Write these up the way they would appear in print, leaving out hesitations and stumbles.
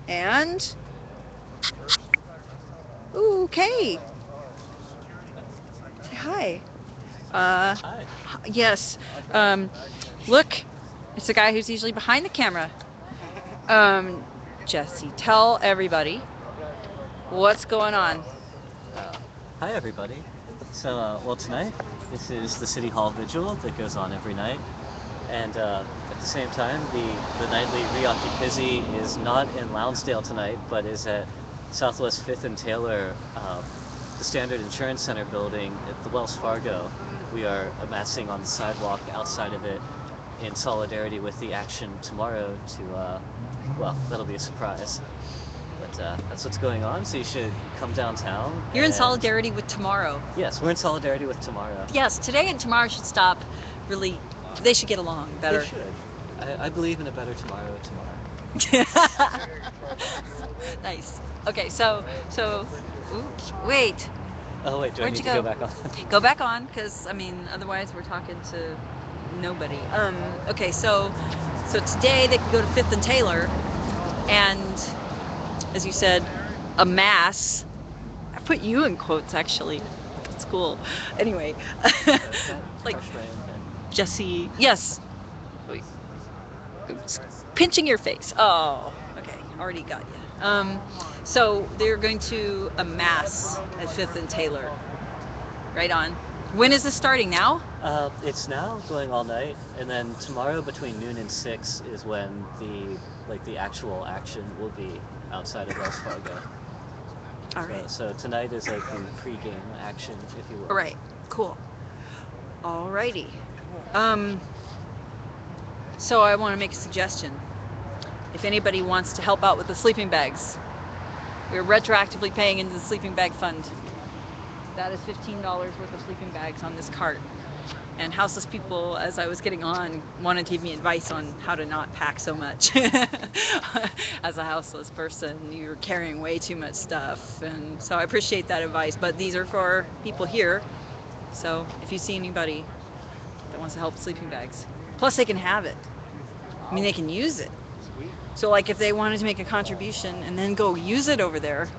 And ooh, okay. Say hi. Uh, Hi. yes. Um, look, it's the guy who's usually behind the camera. Um, Jesse, tell everybody what's going on. Uh, Hi, everybody. Well, tonight, this is the City Hall Vigil that goes on every night. And at the same time, the nightly Reoccupizi is not in Lounsdale tonight, but is at Southwest 5th and Taylor, the Standard Insurance Center building at the Wells Fargo. We are amassing on the sidewalk outside of it in solidarity with the action tomorrow well, that'll be a surprise. But that's what's going on, so you should come downtown You're in and solidarity with tomorrow. yes, we're in solidarity with tomorrow. Yes, today and tomorrow should stop. Really, they should get along They better. should. I believe in a better tomorrow Nice. Okay, so, oops, wait. Oh wait, do I Where'd need you to go go? back on? Go back on, because I mean, otherwise we're talking to nobody. Okay, so today they can go to Fifth and Taylor, and as you said, a mass. I put you in quotes actually. That's cool. Anyway, That like crushed my own head. Jesse. Yes. Wait, oops. Pinching your face. Oh, okay. Already got you. So they're going to a mass at Fifth and Taylor. Right on. When is this starting now? It's now going all night, and then tomorrow between noon and 6 is when the actual action will be outside of Wells Fargo. All So right. so tonight is like the pre-game action, if you All will. right. Cool. All righty. Um, so I want to make a suggestion. If anybody wants to help out with the sleeping bags, we're retroactively paying into the sleeping bag fund. That is $15 worth of sleeping bags on this cart. And houseless people, as I was getting on, wanted to give me advice on how to not pack so much. As a houseless person, you're carrying way too much stuff. And so I appreciate that advice. But these are for people here. So if you see anybody that wants to help with sleeping bags, plus they can have it. I mean, they can use it. So, like, if they wanted to make a contribution and then go use it over there,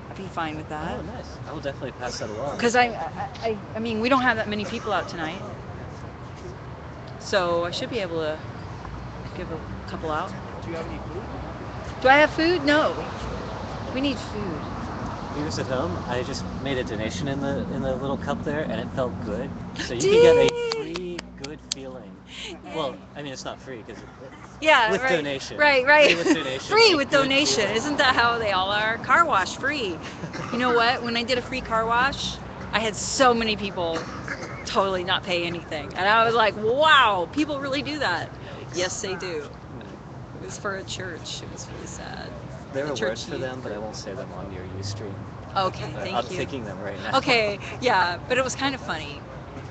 I'd be fine with that. Oh, nice. I will definitely pass that along. Because I mean, we don't have that many people out tonight, so I should be able to give a couple out. Do I have food? No. We need food. Viewers at home, I just made a donation in the little cup there, and it felt good. So you can get a Dang. free good feeling. Well, I mean it's not free because Yeah, with right, donation, right, free with right. donation, Free a with good donation. feeling. Isn't that how they all are? Car wash free. You know what? When I did a free car wash, I had so many people totally not pay anything. And I was like, wow, people really do that. Yes, Yikes. they do. Hmm. It was for a church. It was really sad. There The are words church for youth them, but I group. won't say them on your Ustream. Okay, I'm thank you. thinking them right now. Okay, yeah, but it was kind of funny.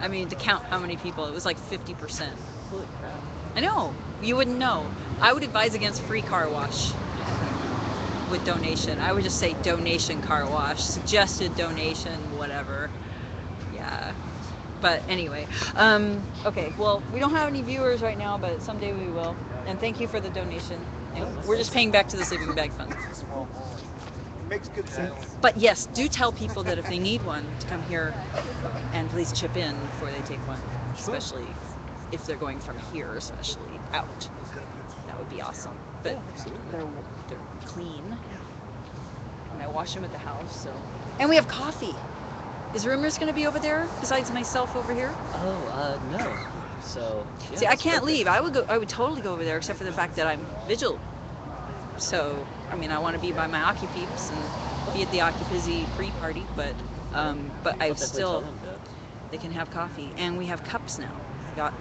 I mean, to count how many people, it was like 50%. Holy crap. I know. You wouldn't know. I would advise against free car wash with donation. I would just say donation car wash, suggested donation, whatever. Yeah. But anyway, okay. Well, we don't have any viewers right now, but someday we will. And thank you for the donation. Oh, And no, we're thank just you. paying back to the sleeping bag fund. But yes, do tell people that if they need one to come here and please chip in before they take one, Sure. especially if they're going from here, especially out. That would be awesome. But Yeah, absolutely. they're clean, and I wash them at the house. So, and we have coffee. Is Rumors going to be over there besides myself over here? Oh, no. So, yeah, See, I that's can't perfect. leave. I would go. I would totally go over there, except for the fact that I'm vigil. So, I mean, I want to be by my Occupeeps and be at the Occupizzy pre-party, but I I'll definitely tell still them to. they can have coffee, and we have cups now.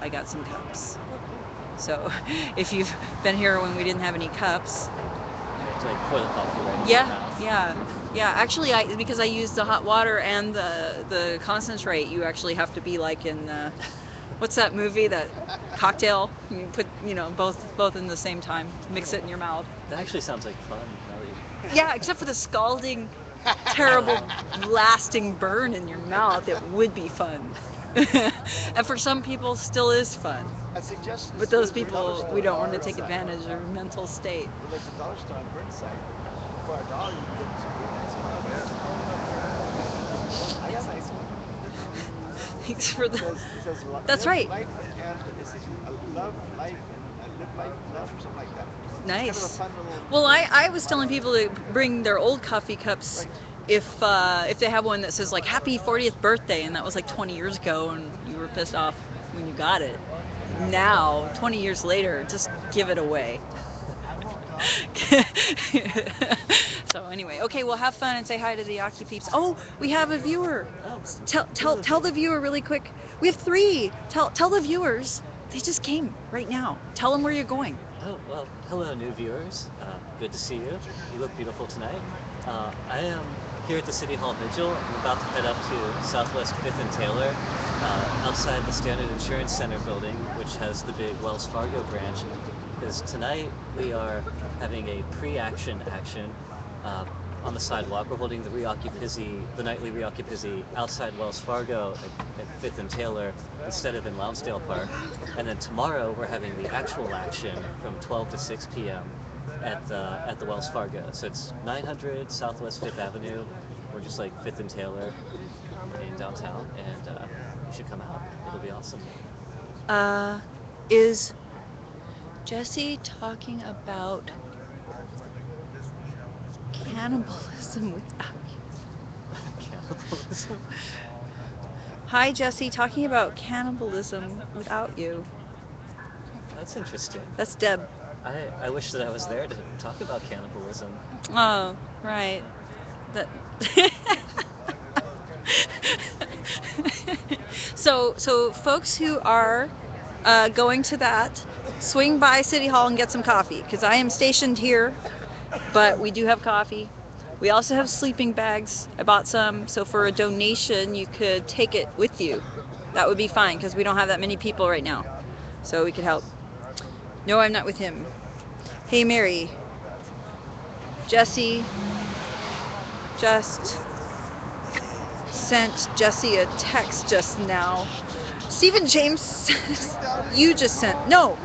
I got some cups. Oh, cool. So, if you've been here when we didn't have any cups, You have to like pour the coffee right into your yeah, mouth. yeah, yeah. Actually, I because I use the hot water and the concentrate, you actually have to be like in the what's that movie, that cocktail? You put both in the same time, mix it in your mouth. That actually sounds like fun. Now that Yeah, except for the scalding, terrible, lasting burn in your mouth. It would be fun. And for some people, still is fun. A suggestion. But those people, we don't want to take advantage of their mental state. Like the dollar store on Burnside. For $1, you can get some good nice. I got a nice one. Thanks for It the. says, That's live right. Life and it says, love life and live life and love or something like that. It's Nice. Kind of a fun little, Well, I was telling people to bring their old coffee cups if they have one that says like Happy 40th birthday, and that was like 20 years ago, and you were pissed off when you got it. Now, 20 years later, just give it away. So anyway, okay, well, have fun and say hi to the Aki peeps. Oh, we have a viewer. Tell the viewer really quick. We have 3. Tell the viewers. They just came right now. Tell them where you're going. Oh, well, hello, new viewers. Good to see you. You look beautiful tonight. I am here at the City Hall Vigil. I'm about to head up to Southwest 5th and Taylor, outside the Standard Insurance Center building, which has the big Wells Fargo branch. Because tonight we are having a pre-action action on the sidewalk. We're holding the nightly Reoccupizzi outside Wells Fargo at 5th and Taylor instead of in Lounsdale Park. And then tomorrow we're having the actual action from 12 to 6 p.m. at the Wells Fargo. So it's 900 Southwest 5th Avenue. We're just like 5th and Taylor in downtown, and you should come out. It'll be awesome. Is Jesse talking about cannibalism without you? Cannibalism? Hi, Jesse, talking about cannibalism without you. That's interesting. That's Deb. I wish that I was there to talk about cannibalism. Oh, right. That. So folks who are going to that, swing by City Hall and get some coffee, because I am stationed here, but we do have coffee. We also have sleeping bags. I bought some, so for a donation you could take it with you. That would be fine, because we don't have that many people right now, so we could help. No, I'm not with him. Hey Mary, Jesse just sent Jesse a text just now. Stephen James says you just sent, no.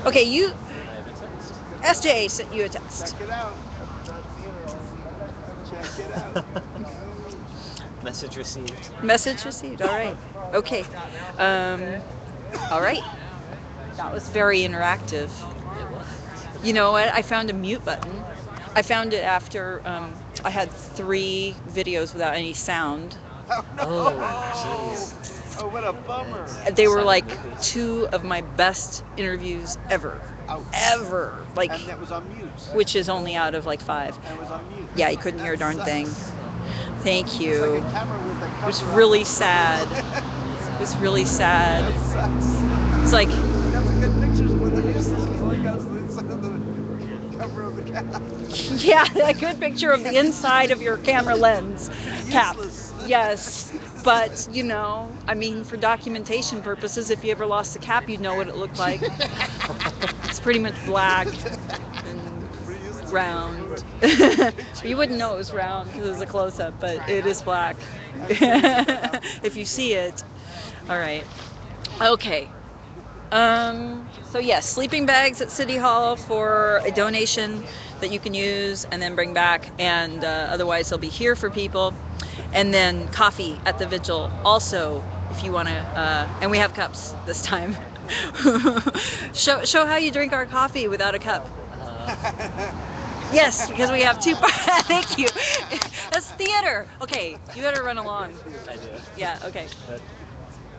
Okay, you, I have a text. SJ sent you a text. check it out. Check it out. Message received. Message received, all right. Okay, all right. That was very interactive. It was. You know what? I found a mute button. I found it after I had 3 videos without any sound. Oh, jeez. Oh, what a bummer. They were Silent like movies. 2 of my best interviews ever. Ouch. Ever. Like, And that was on mute. which is only out of like 5. And it was on mute. Yeah, you couldn't hear a darn That thing. sucks. Thank It's you. like a camera with a It was cover really up. sad. It was really sad. That sucks. It's like, We got some good pictures with the useless going out to the inside of the cover of the cap. yeah, a good picture of the inside of your camera lens cap. Useless. Yes, but you know, I mean, for documentation purposes, if you ever lost the cap, you'd know what it looked like. It's pretty much black and Pretty useless. round. You wouldn't know it was round because it was a close-up, but it is black. If you see it. All right. Okay. So yes, sleeping bags at City Hall for a donation that you can use and then bring back, and otherwise they'll be here for people. And then coffee at the vigil also, if you want to, and we have cups this time. show how you drink our coffee without a cup. Yes, because we have 2 Thank you. That's theater. Okay, you better run along. I do. Yeah, okay. But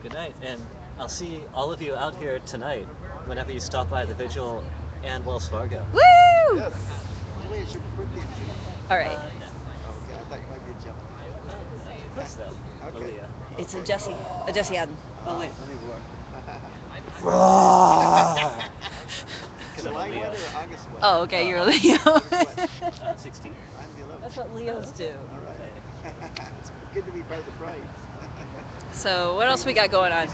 good night, and I'll see all of you out here tonight whenever you stop by the Vigil and Wells Fargo. Woo! Yes. Really, it's your birthday. All right. No. Okay, I thought you might be a jump. What's that? Okay. Malia. It's a Jesse Adam. Oh wait. Let me look. Because I'm a July Leo. weather or August weather? Oh, okay, you're Leo. 16. I'm the 11th. That's what Leos do. All right. It's good to be by the bride. So what else we got going on?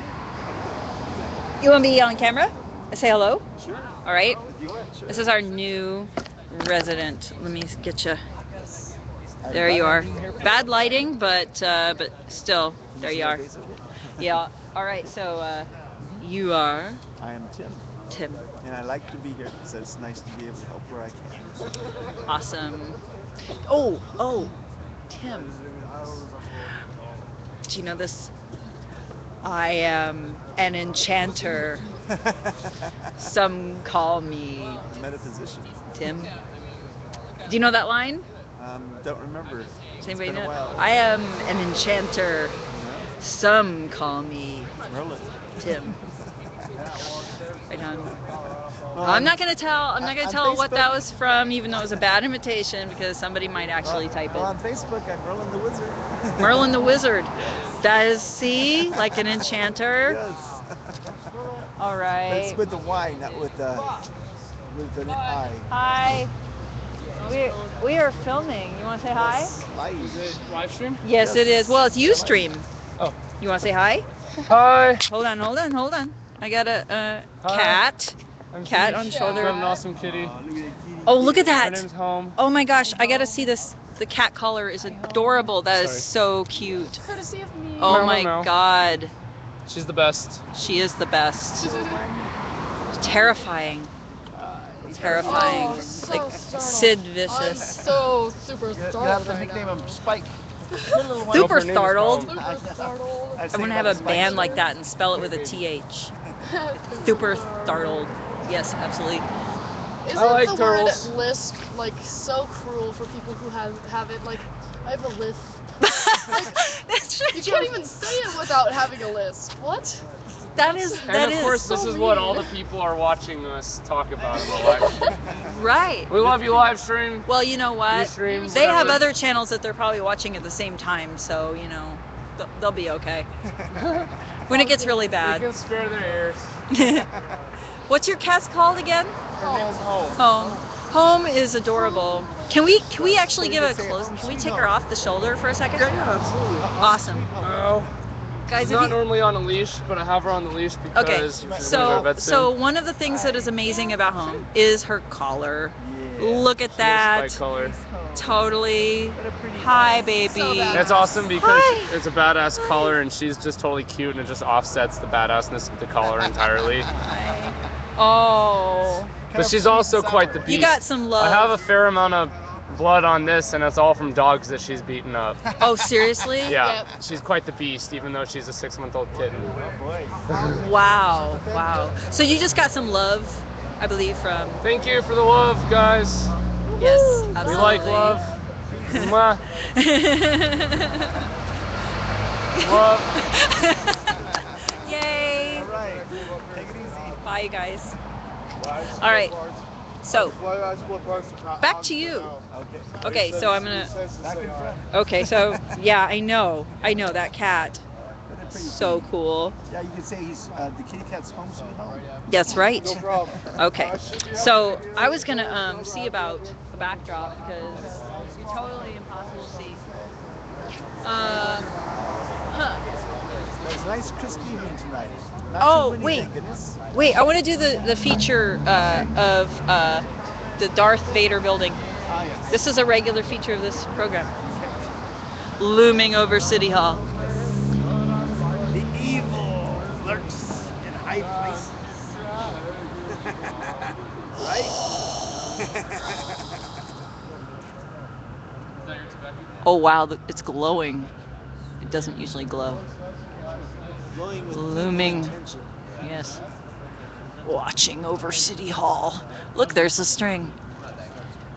You want to be on camera? Say hello. Sure. All right. You want? Sure. This is our new resident. Let me get you. There you are. Bad lighting, but still, there you are. Yeah. All right. So you are I am Tim, Tim. and I like to be here because it's nice to be able to help where I can. Awesome. Oh, Tim. Do you know this? I am an enchanter. Some call me Metaphysician. Tim. Do you know that line? Don't remember. Does It's anybody been a know? while. I am an enchanter. Yeah. Some call me Merlin. Tim. Right on. Well, I'm not gonna tell. I'm not on gonna tell what Facebook- that was from, even though it was a bad imitation, because somebody might actually type well, it. on Facebook, I'm Merlin the Wizard. Merlin the Wizard. Does see like an enchanter. Yes. All But right. it's with the Y, not with an I. Hi. We are filming. You want to say hi? Yes, live. Live stream? Yes, it is. Well, it's Ustream. Oh. You want to say hi? Hi. Hold on. I got a Hi. cat. I'm Cat Kitty. on shoulder. I'm an awesome kitty. Oh, look at Her that. name's Home. Oh my gosh, I gotta see this. The cat collar is adorable. That is Sorry. so cute. Courtesy of me. Oh Meow, my meow, meow. god. She's the best. She is the best. Terrifying. Terrifying. Oh, so Like startled. Sid I'm Vicious. so super You startled. have to right nickname now. him Spike. Super Her name is startled. Home. Super startled. I want to have a band like that and spell it with a TH. Super startled. Yes, absolutely. Isn't I like the turtles. word lisp like so cruel for people who have it? Like, I have a lisp. That's You can't even say it without having a lisp. What? That is And of course, so this is what mean. all the people are watching us talk about in the live stream. right. We love you, live stream. Well, you know what? Ustream, They have whatever. other channels that they're probably watching at the same time, so you know, they'll be okay. When it gets really We bad. can spare their ears. What's your cat's called again? Her name's Home. Home. Home is adorable. Can we actually give a close? Can we take her off the shoulder for a second? Yeah, absolutely. Awesome. Oh. Guys, She's if not you, normally on a leash, but I have her on the leash because okay. she's one of our vets So in. one of the things that is amazing about Home is her collar. Yeah. Look at She has that. spike color. Totally. What a pretty Hi, dog. baby. So bad. It's awesome because Hi. it's a badass collar and she's just totally cute and it just offsets the badassness of the collar entirely. Oh, But she's also quite the beast. you got some love. I have a fair amount of blood on this and it's all from dogs that she's beaten up. Oh, seriously? Yeah, Yep. she's quite the beast even though she's a 6-month-old kitten. Oh boy. Wow. So you just got some love, I believe, from. Thank you for the love, guys. Yes, We absolutely. like love. Mwah. Love. Yay. All right. Take it easy. Bye, you guys. All right. So, back to you. Okay. Okay, so I'm gonna. Back in front. Okay, so yeah, I know that cat. What a pretty So kitty. cool. Yeah, you could say he's the kitty cat's home sweet home. That's right. No problem. Okay, so I was gonna see about a backdrop because it's totally impossible to see. It's a nice crisp evening tonight. Not Oh, too windy, wait. thank goodness. Wait, I want to do the feature of the Darth Vader building. Ah, yes. This is a regular feature of this program. Looming over City Hall. The evil lurks in high places. Right? Oh wow, it's glowing. It doesn't usually glow. Glowing with Looming. attention. Yes. Watching over City Hall. Look, there's the string.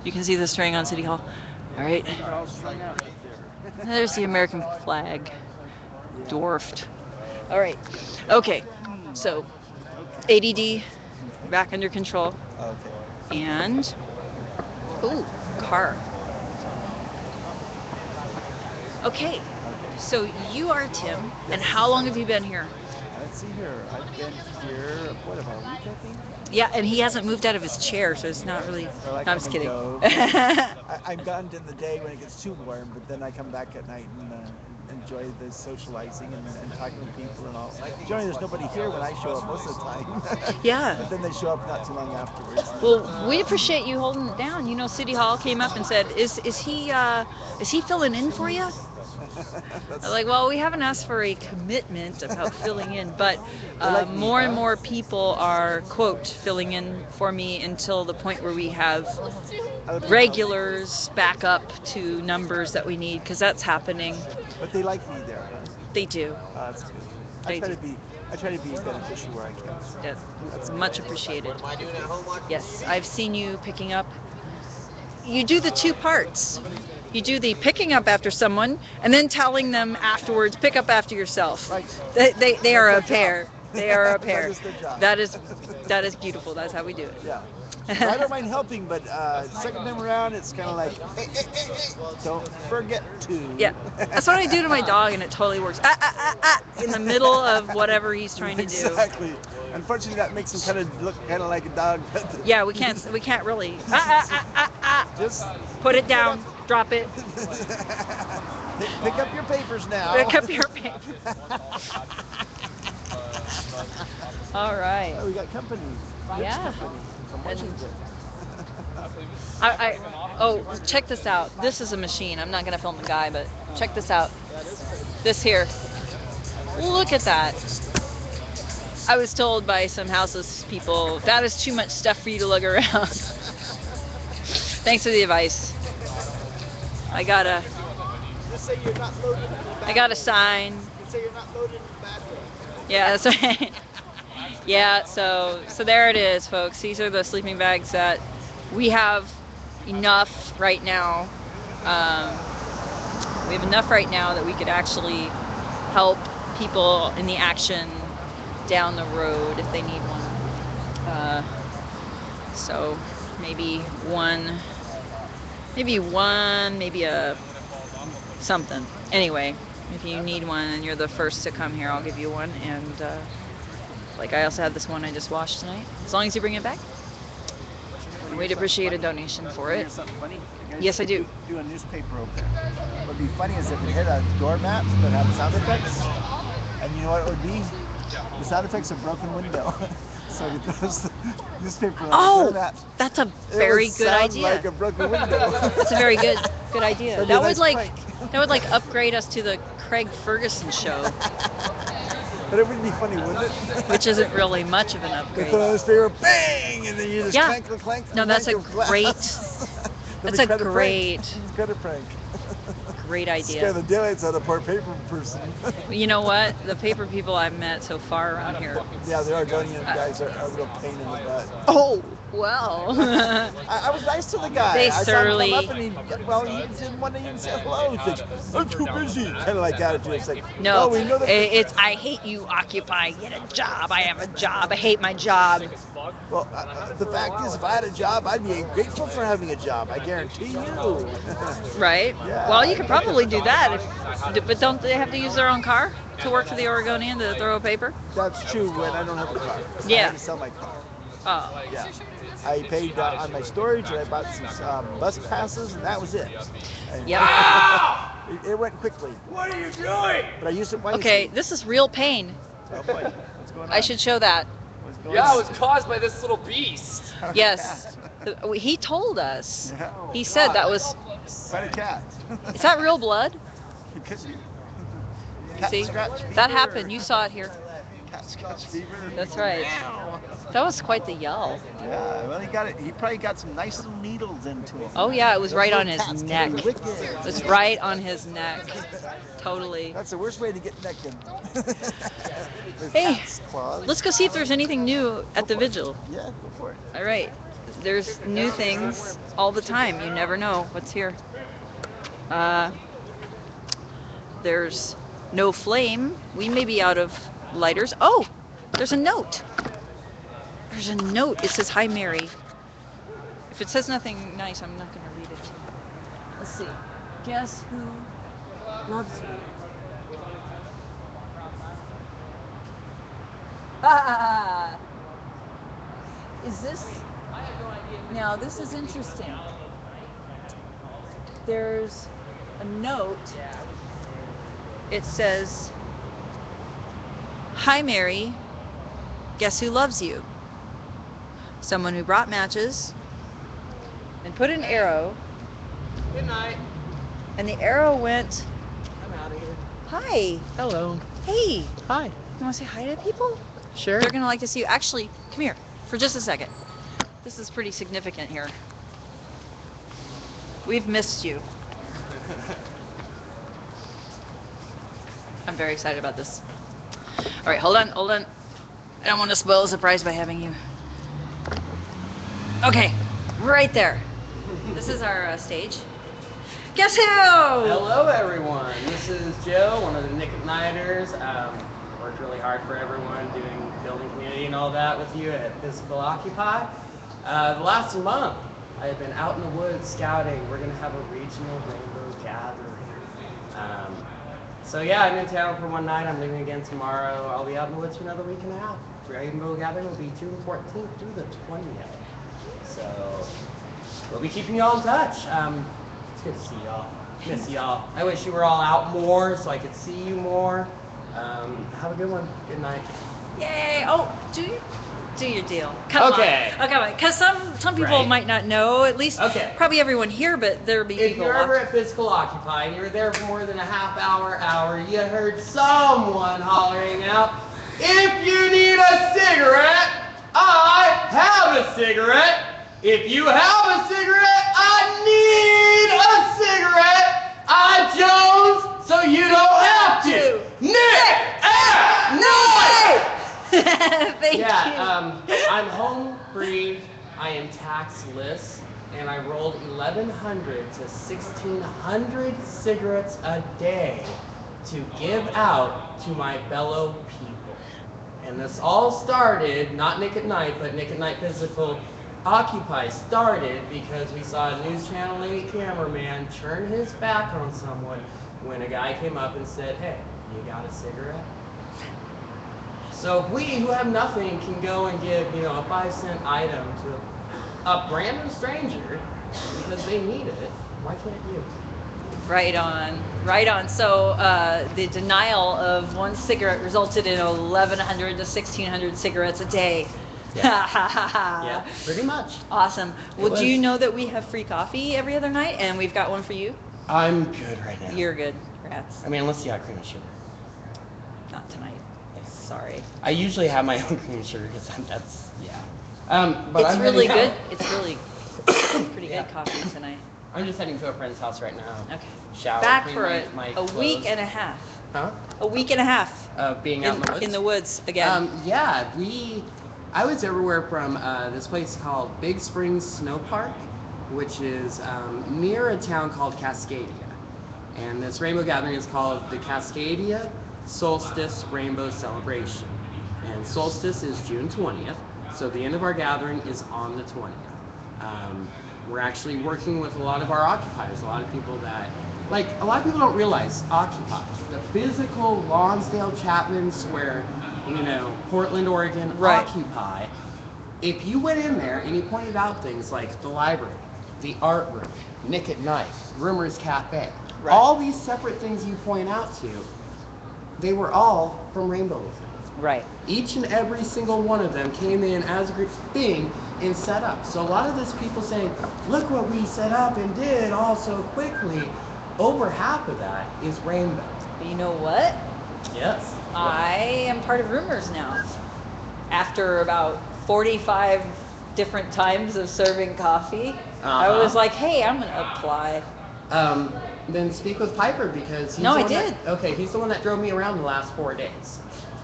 You can see the string on City Hall. All right. They're all strung out up there. There's the American flag. Dwarfed. All right. Okay. So, ADD back under control. Okay. And, ooh, car. Okay. So you are Tim, and how long have you been here? Let's see here. I've been here, what, about a week, I think? Yeah, and he hasn't moved out of his chair, so it's not really. So I No, I'm just come kidding. and go. I'm gone in the day when it gets too warm, but then I come back at night and enjoy the socializing and talking to people and all. Generally, there's nobody here when I show up most of the time. Yeah. But then they show up not too long afterwards. Well, we appreciate you holding it down. You know, City Hall came up and said, "Is he filling in for you?" That's- I'm like, well, we haven't asked for a commitment about filling in, but They like me, more and huh? more people are, quote, filling in for me until the point where we have Other people- regulars back up to numbers that we need, because that's happening. But they like me there. Huh? They do. That's good. They do. I try to be beneficial where I can. So. Yeah, it's much appreciated. Yes, I've seen you picking up. You do the two parts. You do the picking up after someone and then telling them afterwards, pick up after yourself. Right. They are a That's their pair. job. They are a That pair. is their job. That is beautiful. That's how we do it. Yeah. I don't mind helping, but second time around, it's kind of like, don't forget to. Yeah, that's what I do to my dog, and it totally works. In the middle of whatever he's trying to do. Exactly. Unfortunately, that makes him kind of look kind of like a dog. Yeah, we can't really. Just Put it down. Drop it. pick up your papers now. Pick up your paper. All right. Oh, we got company. Rich Yeah. company from And- Washington. Oh, check this out. This is a machine. I'm not gonna film the guy, but check this out. This here. Look at that. I was told by some houseless people that is too much stuff for you to lug around. Thanks for the advice. I got a Say you're not loaded in the back. I got a sign. Say you're not loaded in the back. Yeah, that's right. Yeah, so there it is, folks. These are the sleeping bags that we have enough right now. We have enough right now that we could actually help people in the action down the road if they need one. So maybe maybe a something. Anyway, if you need one and you're the first to come here, I'll give you one. And like I also have this one I just washed tonight. As long as you bring it back, we'd appreciate a donation for it. Something funny? You guys Yes, I do. Do a newspaper opener. What would be funny is if it hit a doormat that had sound effects, and you know what it would be? The sound effects of broken window. So it throws the newspaper on the Oh, doormat. that's a It very would good sound idea. Like a broken window. That's a very good idea. That'd be That a would nice like prank. upgrade us to the Craig Ferguson show, But it would be funny, wouldn't it? which isn't really much of an They upgrade. put on the newspaper, bang, and then you just Yeah. clank, clank. No, that's a clank of glass. great- That'd that's be a quite Credit prank. Great Scare idea. the daylights out of poor paper person. You know what? The paper people I've met so far around here. Yeah, the Oregonian guys are a real pain in the butt. Oh, well. I was nice to the guy. They I surly- saw him come up and he didn't want to even say hello. He's like, I'm too busy. Kind of like attitude. It's like, No, oh, we know that. it's I hate you, Occupy. Get a job. I have a job. I hate my job. Well, the fact is, if I had a job, I'd be grateful for having a job. I guarantee you. Right? Yeah. Well, you could probably do that, but don't they have to use their own car to work for the Oregonian to throw a paper? That's true when I don't have a car. I Yeah. had to sell my car. Oh, Yeah. I paid on my storage and I bought some bus passes and that was it. And yeah. it went quickly. What are you doing? But I used it wisely. Okay, this is real pain. Oh boy, what's going on? I should show that. What's going Yeah, on? it was caused by this little beast. Yes. He told us. Yeah. He said that was. Quite a cat. Is that real blood? It could be. Cat See? scratch That fever. happened. You saw it here. Cat scratch fever. That's right. That was quite the yell. Yeah, well, he got it. He probably got some nice little needles into him. Oh yeah, it was Those right little on cats his can neck. be wicked. It was right on his neck. Totally. That's the worst way to get necking. With Hey, cat's claws. Let's go see if there's anything new at the vigil. Yeah, go for it. All right. There's new things all the time. You never know what's here. There's no flame. We may be out of lighters. Oh, there's a note. There's a note. It says, "Hi, Mary." If it says nothing nice, I'm not going to read it. Let's see. Guess who loves you? Ah! Is this... Now, this is interesting. There's a note. It says, "Hi, Mary. Guess who loves you? Someone who brought matches and put an arrow." Good night. And the arrow went Hi. Hello. Hey. Hi. You want to say hi to people? Sure. They're going to like to see you. Actually, come here for just a second. This is pretty significant here. We've missed you. I'm very excited about this. All right, hold on. I don't want to spoil the surprise by having you. Okay, right there. This is our stage. Guess who? Hello, everyone. This is Joe, one of the Nick at Nighters. Worked really hard for everyone, building community and all that with you at Physical Occupy. The last month, I have been out in the woods scouting. We're going to have a regional rainbow gathering. So yeah, I'm in town for one night. I'm leaving again tomorrow. I'll be out in the woods for another week and a half. Rainbow gathering will be June 14th through the 20th. So we'll be keeping you all in touch. It's good to see y'all. Miss y'all. I wish you were all out more so I could see you more. Have a good one. Good night. Yay! Oh, do your deal. Come Okay. on. Okay, because some people Right. might not know. At least Okay. probably everyone here, but there'll be If people. you're ever at Physical Occupy and you were there for more than a half hour, you heard someone hollering out, "If you need a cigarette, I have a cigarette. If you have a cigarette, I need a cigarette. I'm Jones, so you don't have to. Nick at Night!" Thank you. I'm home free, I am taxless, and I rolled 1,100 to 1,600 cigarettes a day to give out to my fellow people. And this all started, not Nick at Night, but Nick at Night Physical Occupy started because we saw a News Channel 8 cameraman turn his back on someone when a guy came up and said, "Hey, you got a cigarette?" So if we who have nothing can go and give, a 5-cent item to a random stranger because they need it, why can't you? Right on. So the denial of one cigarette resulted in 1,100 to 1,600 cigarettes a day. Yeah, pretty much. Awesome. Well, was- do you know that we have free coffee every other night, and we've got one for you? I'm good right now. You're good. Rats. I mean, unless you got cream and sugar. Not tonight. Sorry. I usually have my own cream and sugar because that's, but It's I'm really heading good. out. It's really pretty Yeah. good coffee tonight. I'm just heading to a friend's house right now. Okay. Shower, Back clean for my a week clothes. and a half. Huh? A week and a half Being out in the woods? in the woods again. I was everywhere from this place called Big Springs Snow Park, which is near a town called Cascadia. And this rainbow gathering is called the Cascadia Solstice Rainbow Celebration. And solstice is June 20th, so the end of our gathering is on the 20th. We're actually working with a lot of our occupiers, a lot of people don't realize Occupy, the physical Lonsdale, Chapman Square, Portland, Oregon, Right. Occupy. If you went in there and you pointed out things like the library, the art room, Nick at Night, Rumors Cafe, Right. all these separate things you point out to, they were all from Rainbow Movement. Right. Each and every single one of them came in as a group thing and set up. So a lot of this people saying, "Look what we set up and did all so quickly," over half of that is Rainbow. But you know what? Yes. I am part of Rumors now. After about 45 different times of serving coffee, I Uh-huh. was like, hey, I'm going to apply. Then speak with Piper because he's No, the I one did. He's the one that drove me around the last 4 days.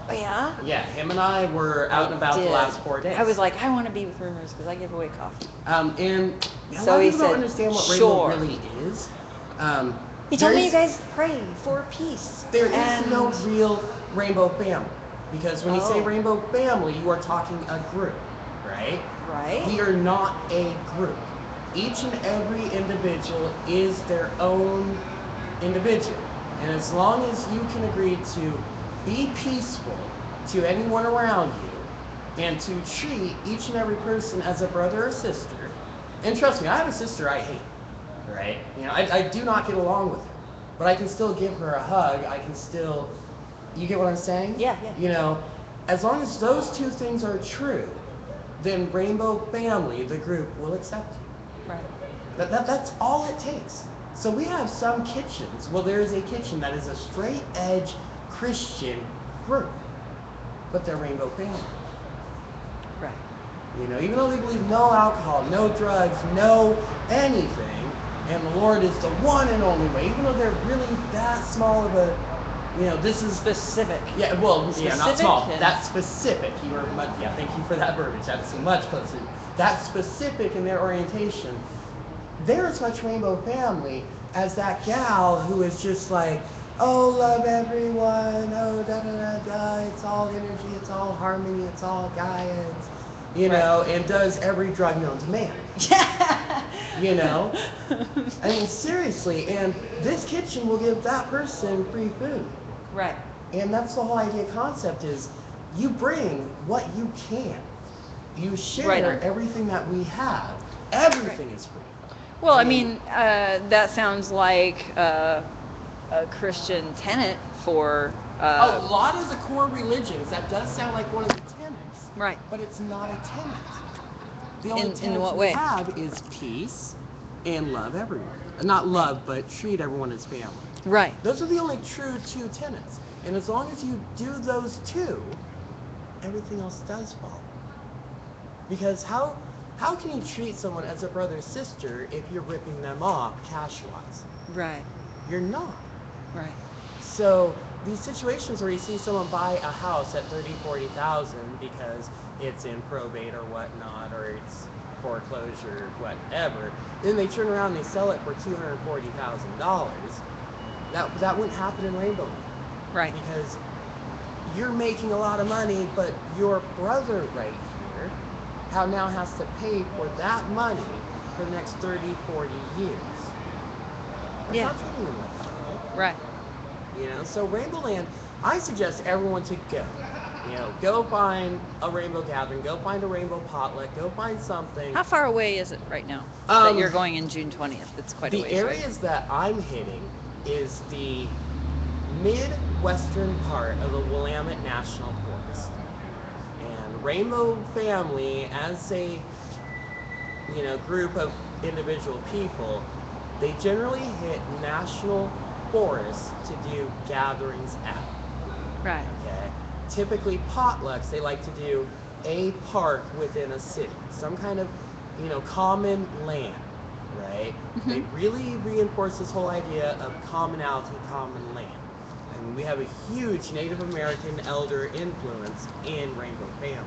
Oh, yeah? Yeah, him and I were out and about the Did. last 4 days. I was like, I want to be with Rumors because I give away coffee. And a So lot of he people don't said, understand what sure. Rainbow really is. He told me there's- you guys pray for peace. There is and no real rainbow family. Because when you say Oh. rainbow family, you are talking a group, right? Right? We are not a group. Each and every individual is their own individual. And as long as you can agree to be peaceful to anyone around you and to treat each and every person as a brother or sister, and trust me, I have a sister I hate, right? I do not get along with her, but I can still give her a hug. I can still, you get what I'm saying? Yeah. As long as those two things are true, then Rainbow Family, the group, will accept you. Right. That's all it takes. So we have some kitchens. Well, there is a kitchen that is a straight edge Christian group, but they're rainbow family. Right. You know, even though they believe no alcohol, no drugs, no anything, and the Lord is the one and only way, even though they're really that small of a, you know, this is Specific. yeah, well, yeah, not Specific small. and- That's specific. You were much, yeah. Thank you for that verbiage. That's much closer. That's specific in their orientation. They're as much rainbow family as that gal who is just like, oh, love everyone. Oh, da da da da. It's all energy. It's all harmony. It's all Gaia. It's, you know, and does every drug known to man. You know, I mean, seriously. And this kitchen will give that person free food. Right. And that's the whole idea concept is you bring what you can. You share Right on. everything that we have. Everything is free. Well, I mean, that sounds like a Christian tenet for. A lot of the core religions, that does sound like one of the tenets, Right. but it's not a tenet. The only In tenet what we way? have is peace and love everyone. Not love, but treat everyone as family. Right. Those are the only true two tenets. And as long as you do those two, everything else does follow. Because how can you treat someone as a brother or sister if you're ripping them off cash-wise? Right. You're not. Right. So these situations where you see someone buy a house at $30,000-$40,000 because it's in probate or whatnot, or it's foreclosure, whatever, then they turn around and they sell it for $240,000. That wouldn't happen in Rainbow Land. Right. Because you're making a lot of money, but your brother right here now has to pay for that money for the next 30, 40 years. That's Yeah. not treating them like that. Right. You know, so Rainbow Land, I suggest everyone to go. You know, go find a rainbow gathering, go find a rainbow potluck, go find something. How far away is it right now? That Um, you're going in June 20th. It's quite a The ways, areas that I'm hitting is the midwestern part of the Willamette National Forest. And Rainbow Family, as a group of individual people, they generally hit national forests to do gatherings at. Right. Okay. Typically potlucks, they like to do a park within a city, some kind of, common land, right? Mhm. They really reinforce this whole idea of commonality, common land. And we have a huge Native American elder influence in Rainbow Family.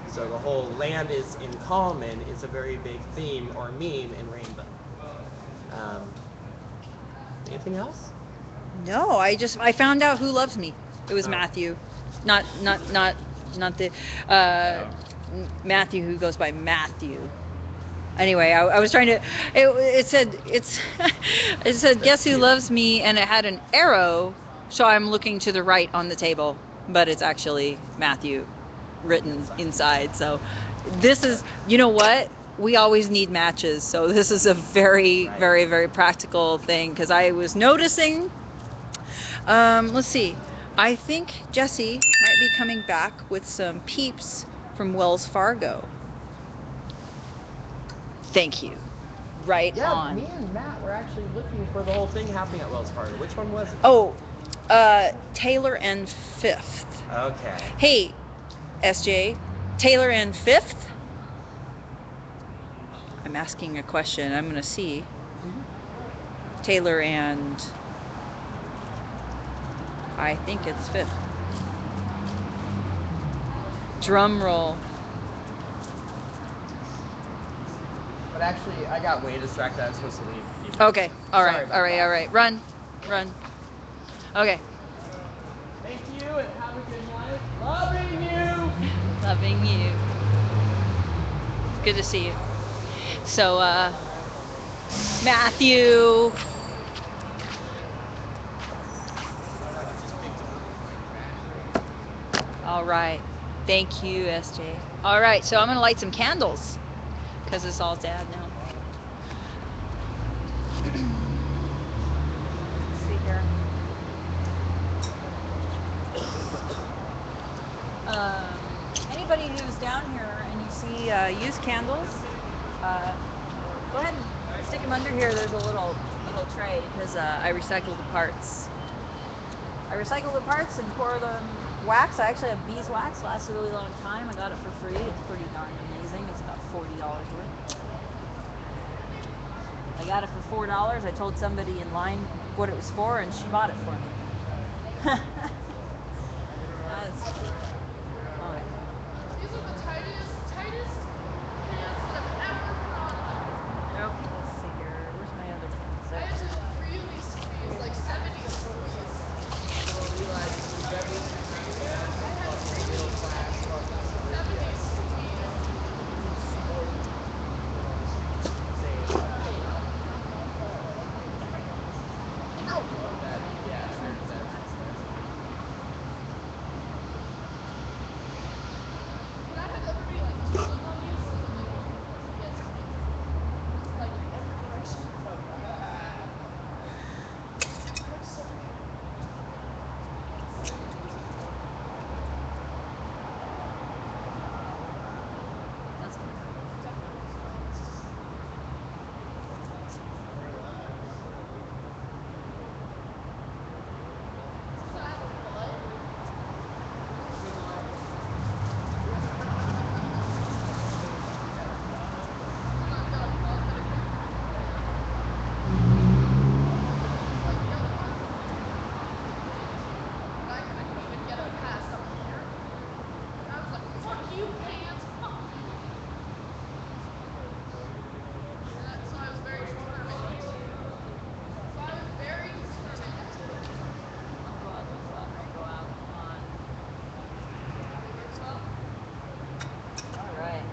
So the whole land is in common is a very big theme or meme in Rainbow. Anything else? No, I found out who loves me. It was Oh. Matthew, not the Matthew who goes by Matthew. Anyway, I was trying to. It said it said guess who cute. loves me, and it had an arrow, so I'm looking to the right on the table, but it's actually Matthew written inside. So this is, you know what? We always need matches, so this is a very, Right. very, very practical thing because I was noticing. Let's see. I think Jesse might be coming back with some peeps from Wells Fargo. Thank you. Right Yeah, on. me and Matt were actually looking for the whole thing happening at Wells Fargo. Which one was it? Oh, Taylor and Fifth. Okay. Hey, SJ, Taylor and Fifth? I'm asking a question. I'm gonna see. Taylor and I think it's Fifth. Drum roll. But actually, I got way distracted. I was supposed to leave. Okay. All Sorry right. about All right. that. All right. Run. Okay. Thank you and have a good night. Loving you. Loving you. Good to see you. So, Matthew. All right. Thank you, SJ. All right. So I'm going to light some candles because it's all dad now. Let's see here. Anybody who's down here and you see used candles, go ahead and stick them under here, there's a little tray because I recycle the parts. I recycle the parts and pour them wax. I actually have beeswax. Lasts a really long time. I got it for free. It's pretty darn amazing. It's about $40 worth. I got it for $4. I told somebody in line what it was for, and she bought it for me. That's cool. All right. These are the tightest pants that I've ever put on. Nope. Let's see here. Where's my other I had pants? to really squeeze, like 70 of those. That had everybody like pulling on you so that they don't get like in every direction. That's cool. Go out on. All right.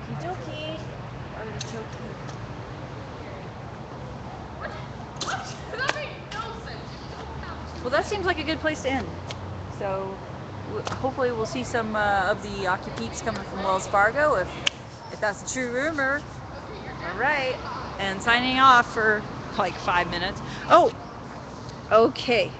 Okie dokie. That made no sense. You don't have to. Well, that seems like a good place to end. So, hopefully, we'll see some of the occupeats coming from Wells Fargo, if that's a true rumor. All right, and signing off for like 5 minutes. Oh, okay.